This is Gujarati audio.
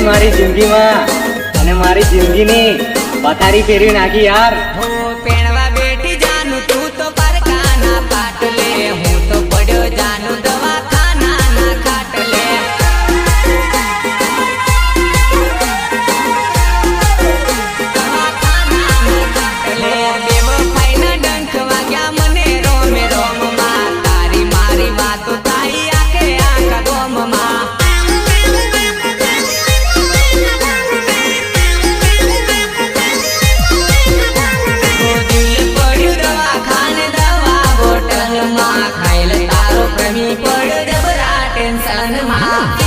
મારી જિંદગીમાં અને મારી જિંદગીની પથારી ફેરવી નાખી યાર। હો પેણવા બેઠી જાનું તું તો પરકાના પાટલે, હું તો પડ્યો જાનું દવાખાનાના ખાટલે। બેવફાઈના ડંખ વાગ્યા મને રોમે રોમમાં, તારી મારી વાતો તારી આખે આખા ગોમમાં। ખાઈ લે તારો પ્રેમી પડ્યો જબરા ટેન્શનમાં।